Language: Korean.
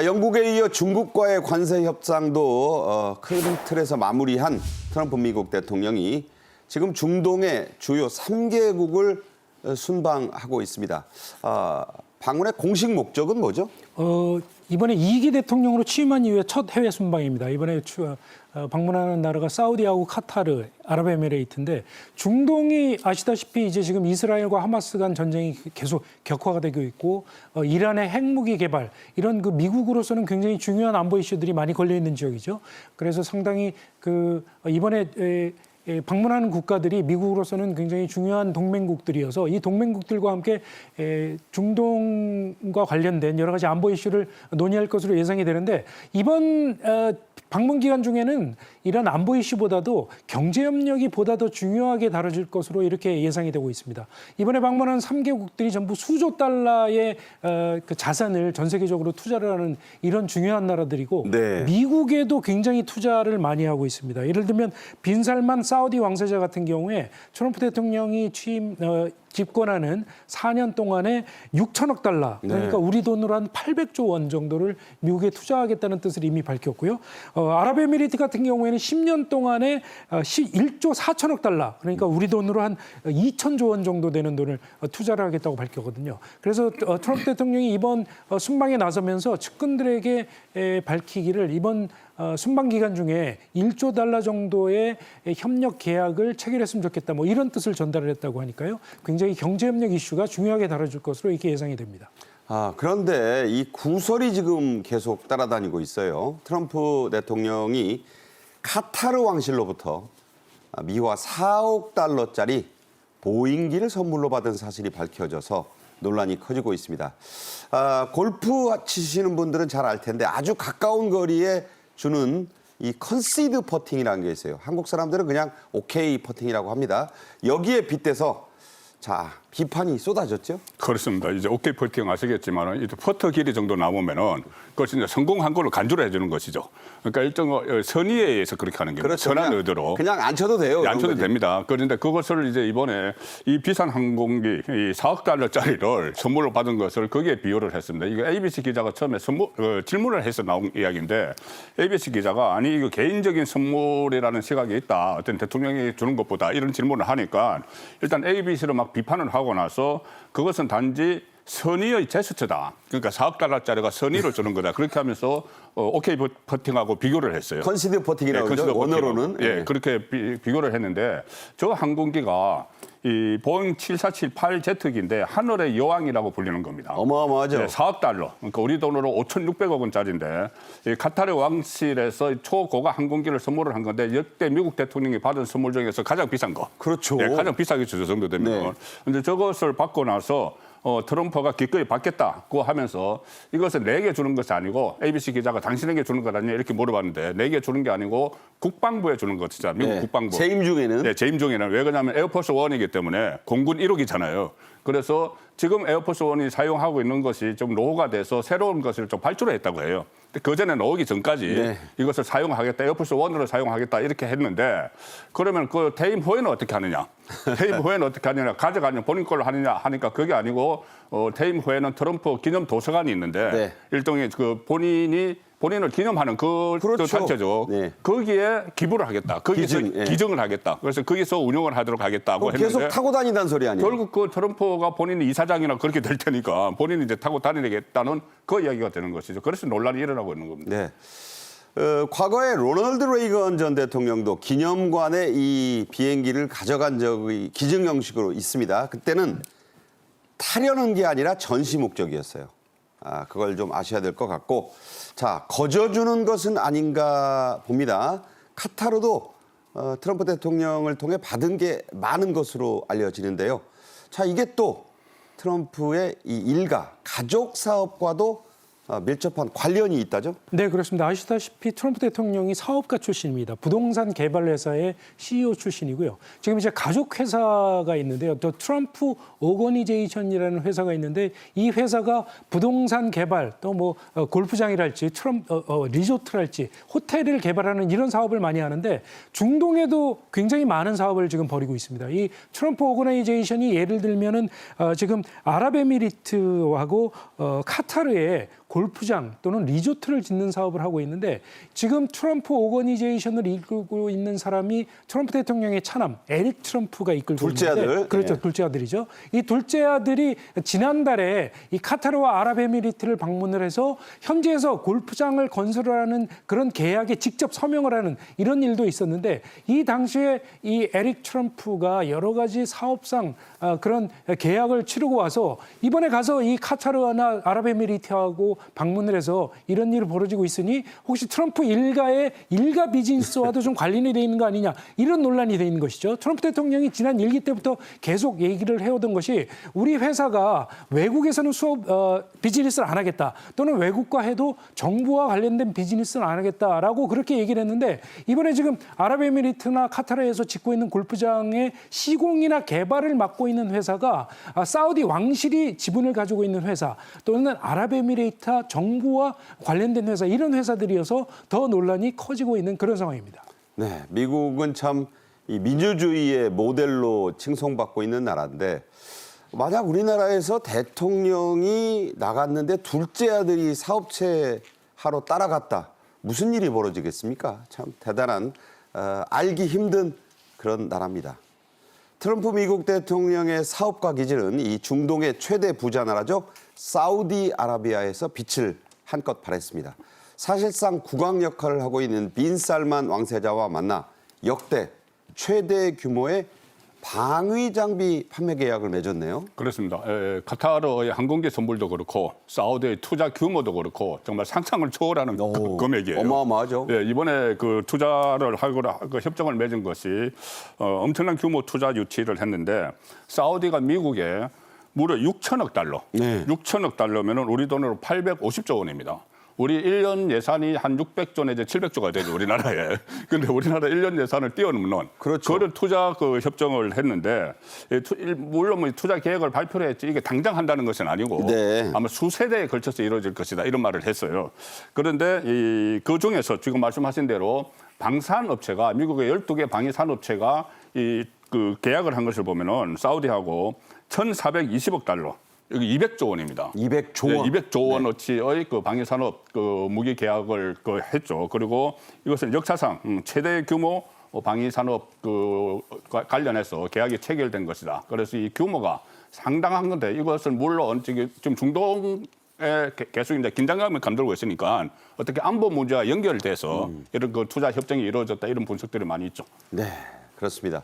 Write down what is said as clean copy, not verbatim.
영국에 이어 중국과의 관세 협상도 큰 틀에서 마무리한 트럼프 미국 대통령이 지금 중동의 주요 3개국을 순방하고 있습니다. 방문의 공식 목적은 뭐죠? 이번에 2기 대통령으로 취임한 이후에 첫 해외 순방입니다. 이번에 방문하는 나라가 사우디하고 카타르, 아랍에미레이트인데 중동이 아시다시피 이제 지금 이스라엘과 하마스 간 전쟁이 계속 격화가 되고 있고 이란의 핵무기 개발 이런 그 미국으로서는 굉장히 중요한 안보 이슈들이 많이 걸려 있는 지역이죠. 그래서 상당히 이번에 방문하는 국가들이 미국으로서는 굉장히 중요한 동맹국들이어서 이 동맹국들과 함께 중동과 관련된 여러 가지 안보 이슈를 논의할 것으로 예상이 되는데 이번 방문 기간 중에는 이런 안보 이슈보다도 경제 협력이 보다 더 중요하게 다뤄질 것으로 이렇게 예상이 되고 있습니다. 이번에 방문한 3개국들이 전부 수조 달러의 그 자산을 전 세계적으로 투자를 하는 이런 중요한 나라들이고 네. 미국에도 굉장히 투자를 많이 하고 있습니다. 예를 들면 빈살만 사우디 왕세자 같은 경우에 트럼프 대통령이 집권하는 4년 동안에 6천억 달러, 그러니까 우리 돈으로 한 800조 원 정도를 미국에 투자하겠다는 뜻을 이미 밝혔고요. 아랍에미리트 같은 경우에는 10년 동안에 1조 4천억 달러, 그러니까 우리 돈으로 한 2천조 원 정도 되는 돈을 투자를 하겠다고 밝혔거든요. 그래서 트럼프 대통령이 이번 순방에 나서면서 측근들에게 밝히기를 이번 순방 기간 중에 1조 달러 정도의 협력 계약을 체결했으면 좋겠다. 뭐 이런 뜻을 전달을 했다고 하니까요. 굉장히 경제 협력 이슈가 중요하게 다뤄질 것으로 이렇게 예상이 됩니다. 그런데 이 구설이 지금 계속 따라다니고 있어요. 트럼프 대통령이 카타르 왕실로부터 미화 4억 달러짜리 보잉기를 선물로 받은 사실이 밝혀져서 논란이 커지고 있습니다. 골프 치시는 분들은 잘 알 텐데 아주 가까운 거리에 주는 이 컨시드 퍼팅이라는 게 있어요. 한국 사람들은 그냥 오케이 퍼팅이라고 합니다. 여기에 빗대서 비판이 쏟아졌죠? 그렇습니다. 이제 오케이 퍼팅 아시겠지만 이제 퍼터 길이 정도 남으면은 그것이 이제 성공한 걸로 간주를 해주는 것이죠. 그러니까 일정 선의에 의해서 그렇게 하는 겁니다. 그렇죠. 선한 의도로. 그냥 안 쳐도 돼요. 안 쳐도 됩니다. 그런데 그것을 이제 이번에 이 비싼 항공기 이 4억 달러짜리를 선물로 받은 것을 거기에 비유를 했습니다. 이거 ABC 기자가 처음에 질문을 해서 나온 이야기인데 ABC 기자가 아니 이거 개인적인 선물이라는 시각이 있다. 어떤 대통령이 주는 것보다 이런 질문을 하니까 일단 ABC로 막 비판을 하고 나서 그것은 단지 선의의 제스처다. 그러니까 4억 달러짜리가 선의를 주는 거다. 그렇게 하면서 오케이 퍼팅하고 비교를 했어요. 컨시드 퍼팅이라고 네, 하죠. 원어로는. 예, 그렇게 비교를 했는데 저 항공기가 이 보잉 7478 제트기인데 하늘의 여왕이라고 불리는 겁니다. 어마어마하죠. 네, 4억 달러. 그러니까 우리 돈으로 5,600억 원짜리인데 이 카타르 왕실에서 초고가 항공기를 선물을 한 건데 역대 미국 대통령이 받은 선물 중에서 가장 비싼 거. 그렇죠. 네, 가장 비싸게 주죠 정도 되면. 네. 근데 저것을 받고 나서 트럼프가 기꺼이 받겠다고 하면서 이것을 내게 주는 것이 아니고 ABC 기자가 당신에게 주는 것 아니냐 이렇게 물어봤는데 내게 주는 게 아니고 국방부에 주는 것이잖아요. 미국 국방부. 재임 중에는. 네, 재임 중에는. 왜 그러냐면 에어포스 1이기 때문에 공군 1호기잖아요. 그래서 지금 에어포스 1이 사용하고 있는 것이 좀 노후가 돼서 새로운 것을 좀 발주를 했다고 해요. 그전에 나오기 전까지 이것을 사용하겠다, 에어포스 1으로 사용하겠다 이렇게 했는데 그러면 그 퇴임 후에는 어떻게 하느냐? 퇴임 후에는 어떻게 하느냐? 가져가냐? 본인 걸로 하느냐 하니까 그게 아니고 퇴임 후에는 트럼프 기념 도서관이 있는데 일종의 그 본인을 기념하는 그렇죠. 단체죠. 네. 거기에 기부를 하겠다. 거기서 기증을 하겠다. 그래서 거기서 운영을 하도록 하겠다고 했는데 계속 타고 다닌다는 소리 아니에요? 결국 그 트럼프가 본인이 이사장이나 그렇게 될 테니까 본인이 이제 타고 다니겠다는 그 이야기가 되는 것이죠. 그래서 논란이 일어나고 있는 겁니다. 네. 과거에 로널드 레이건 전 대통령도 기념관에 이 비행기를 가져간 적이 기증 형식으로 있습니다. 그때는 타려는 게 아니라 전시 목적이었어요. 그걸 좀 아셔야 될 것 같고, 거저주는 것은 아닌가 봅니다. 카타르도 트럼프 대통령을 통해 받은 게 많은 것으로 알려지는데요. 이게 또 트럼프의 이 일가, 가족 사업과도 밀접한 관련이 있다죠? 네, 그렇습니다. 아시다시피 트럼프 대통령이 사업가 출신입니다. 부동산 개발 회사의 CEO 출신이고요. 지금 이제 가족 회사가 있는데요. 또 트럼프 오거니제이션이라는 회사가 있는데 이 회사가 부동산 개발 또 뭐 골프장이랄지 리조트랄지 호텔을 개발하는 이런 사업을 많이 하는데 중동에도 굉장히 많은 사업을 지금 벌이고 있습니다. 이 트럼프 오거나이제이션이 예를 들면은 지금 아랍에미리트하고 카타르에 골프장 또는 리조트를 짓는 사업을 하고 있는데 지금 트럼프 오거니제이션을 이끌고 있는 사람이 트럼프 대통령의 차남 에릭 트럼프가 이끌고 둘째 있는데 아들. 그렇죠. 네. 둘째 아들이죠. 이 둘째 아들이 지난달에 이 카타르와 아랍에미리트를 방문을 해서 현지에서 골프장을 건설하는 그런 계약에 직접 서명을 하는 이런 일도 있었는데 이 당시에 이 에릭 트럼프가 여러 가지 사업상 그런 계약을 치르고 와서 이번에 가서 이 카타르나 아랍에미리트하고 방문을 해서 이런 일이 벌어지고 있으니 혹시 트럼프 일가의 일가 비즈니스와도 좀 관련이 돼 있는 거 아니냐 이런 논란이 돼 있는 것이죠. 트럼프 대통령이 지난 일기 때부터 계속 얘기를 해오던 것이 우리 회사가 외국에서는 비즈니스를 안 하겠다 또는 외국과 해도 정부와 관련된 비즈니스는 안 하겠다라고 그렇게 얘기를 했는데 이번에 지금 아랍에미리트나 카타르에서 짓고 있는 골프장의 시공이나 개발을 맡고 있는 회사가 사우디 왕실이 지분을 가지고 있는 회사 또는 아랍에미리트 정부와 관련된 회사 이런 회사들이어서 더 논란이 커지고 있는 그런 상황입니다. 네, 미국은 참 이 민주주의의 모델로 칭송받고 있는 나라인데 만약 우리나라에서 대통령이 나갔는데 둘째 아들이 사업체 하러 따라갔다. 무슨 일이 벌어지겠습니까? 참 대단한 알기 힘든 그런 나라입니다. 트럼프 미국 대통령의 사업가 기질은 이 중동의 최대 부자 나라죠. 사우디아라비아에서 빛을 한껏 발했습니다. 사실상 국왕 역할을 하고 있는 빈 살만 왕세자와 만나 역대 최대 규모의 방위 장비 판매 계약을 맺었네요. 그렇습니다. 카타르의 항공기 선물도 그렇고 사우디의 투자 규모도 그렇고 정말 상상을 초월하는 금액이에요. 어마어마하죠. 예, 이번에 그 투자를 하고 그 협정을 맺은 것이 엄청난 규모 투자 유치를 했는데 사우디가 미국에 무려 6천억 달러. 네. 6천억 달러면은 우리 돈으로 850조 원입니다. 우리 1년 예산이 한 600조 내지 700조가 되죠, 우리나라에. 근데 우리나라 1년 예산을 뛰어넘는 그렇죠. 그런 투자 그 협정을 했는데 물론 뭐 투자 계획을 발표를 했지 이게 당장 한다는 것은 아니고 네. 아마 수세대에 걸쳐서 이루어질 것이다 이런 말을 했어요. 그런데 그 중에서 지금 말씀하신 대로 방산업체가 미국의 12개 방위산업체가 그 계약을 한 것을 보면은 사우디하고 1,420억 달러. 여기 200조 원입니다. 200조 원. 200조 원어치의 그 방위산업 그 무기 계약을 했죠. 그리고 이것은 역사상 최대 규모 방위산업 그 관련해서 계약이 체결된 것이다. 그래서 이 규모가 상당한 건데 이것은 물론 지금 중동에 계속 이제 긴장감을 감돌고 있으니까 어떻게 안보 문제와 연결돼서 이런 그 투자 협정이 이루어졌다 이런 분석들이 많이 있죠. 네, 그렇습니다.